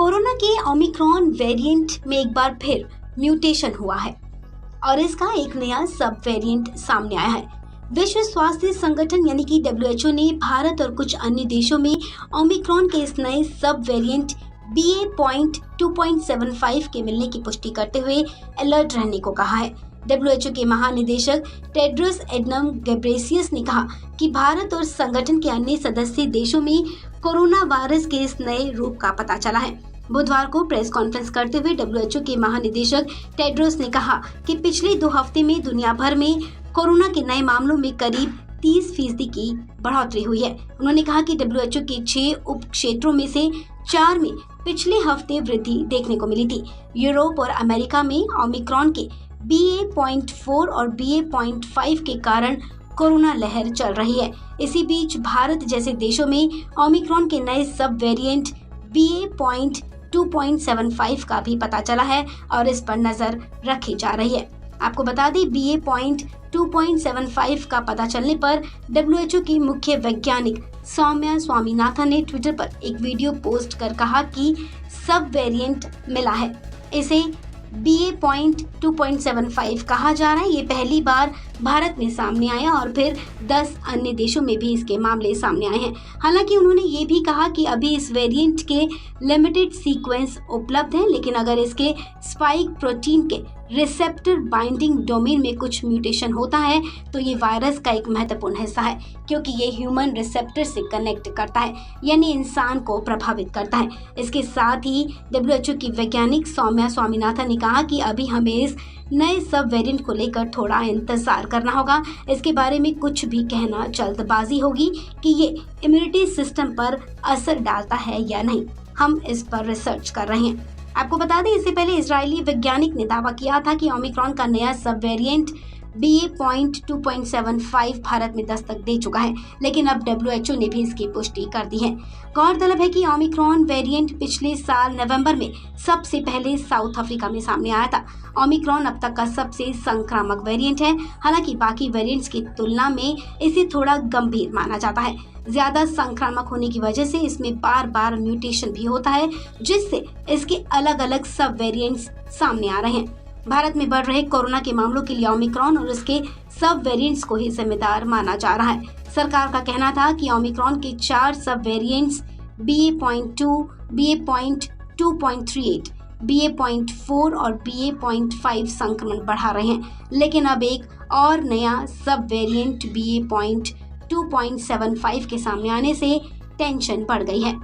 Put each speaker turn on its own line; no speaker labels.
Corona के Omicron variant में एक बार फिर म्यूटेशन हुआ है और इसका एक नया सब वेरिएंट सामने आया है। विश्व स्वास्थ्य संगठन यानी कि WHO ने भारत और कुछ अन्य देशों में ओमिक्रॉन के इस नए सब वेरिएंट BA.2.75 के मिलने की पुष्टि करते हुए अलर्ट रहने को कहा है। WHO के महानिदेशक टेड्रोस एडनम गेब्रेसियस ने कहा कि भारत और संगठन के अन्य सदस्य देशों में कोरोना वायरस के इस नए रूप का पता चला है। बुधवार को प्रेस कॉन्फ्रेंस करते हुए WHO के महानिदेशक टेड्रोस ने कहा कि पिछले 2 हफ्ते में दुनिया भर में कोरोना के नए मामलों में करीब 30% की बढ़ोतरी हुई है। उन्होंने कहा कि WHO के 6 उप क्षेत्रों में से 4 में पिछले हफ्ते वृद्धि देखने को मिली थी। यूरोप और अमेरिका में ओमिक्रॉन के BA.4 और BA.5 के कारण कोरोना लहर चल रही है। इसी बीच भारत जैसे देशों में ओमिक्रॉन के नए सब वेरिएंट BA.2.75 का भी पता चला है और इस पर नजर रखी जा रही है। आपको बता दें, BA.2.75 का पता चलने पर WHO की मुख्य वैज्ञानिक सौम्या स्वामीनाथन ने ट्विटर पर एक वीडियो पोस्ट कर कहा कि सब वेरिएंट मिला है। इसे BA.2.75 कहा जा रहा है। ये पहली बार भारत में सामने आया और फिर 10 अन्य देशों में भी इसके मामले सामने आए हैं। हालांकि उन्होंने ये भी कहा कि अभी इस वेरिएंट के लिमिटेड सीक्वेंस उपलब्ध हैं, लेकिन अगर इसके स्पाइक प्रोटीन के रिसेप्टर बाइंडिंग डोमेन में कुछ म्यूटेशन होता है तो ये वायरस का एक महत्वपूर्ण हिस्सा है, क्योंकि ये ह्यूमन रिसेप्टर से कनेक्ट करता है, यानी इंसान को प्रभावित करता है। इसके साथ ही WHO की वैज्ञानिक सौम्या स्वामीनाथन ने कहा कि अभी हमें इस नए सब वेरिएंट को लेकर थोड़ा इंतजार करना होगा। इसके बारे में कुछ भी कहना जल्दबाजी होगी कि ये इम्यूनिटी सिस्टम पर असर डालता है या नहीं। हम इस पर रिसर्च कर रहे हैं। आपको बता दें, इससे पहले इजरायली वैज्ञानिक ने दावा किया था कि ओमिक्रॉन का नया सब वेरिएंट BA.2.75 भारत में दस्तक दे चुका है, लेकिन अब WHO ने भी इसकी पुष्टि कर दी है। गौरतलब है कि ओमिक्रॉन वेरिएंट पिछले साल नवंबर में सबसे पहले साउथ अफ्रीका में सामने आया था। ओमिक्रॉन अब तक का सबसे संक्रामक वेरिएंट है। हालांकि बाकी वेरिएंट्स की तुलना में इसे थोड़ा गंभीर माना जाता है। ज्यादा संक्रामक होने की वजह से इसमें बार बार म्यूटेशन भी होता है, जिससे इसके अलग अलग सब वेरिएंट्स सामने आ रहे हैं। भारत में बढ़ रहे कोरोना के मामलों के लिए ओमिक्रॉन और उसके सब वेरिएंट्स को ही जिम्मेदार माना जा रहा है। सरकार का कहना था कि ओमिक्रॉन के 4 सब वेरिएंट्स BA.2, BA.2.38, BA.4 और BA.5 संक्रमण बढ़ा रहे हैं, लेकिन अब एक और नया सब वेरिएंट BA.2.75 के सामने आने से टेंशन बढ़ गई है।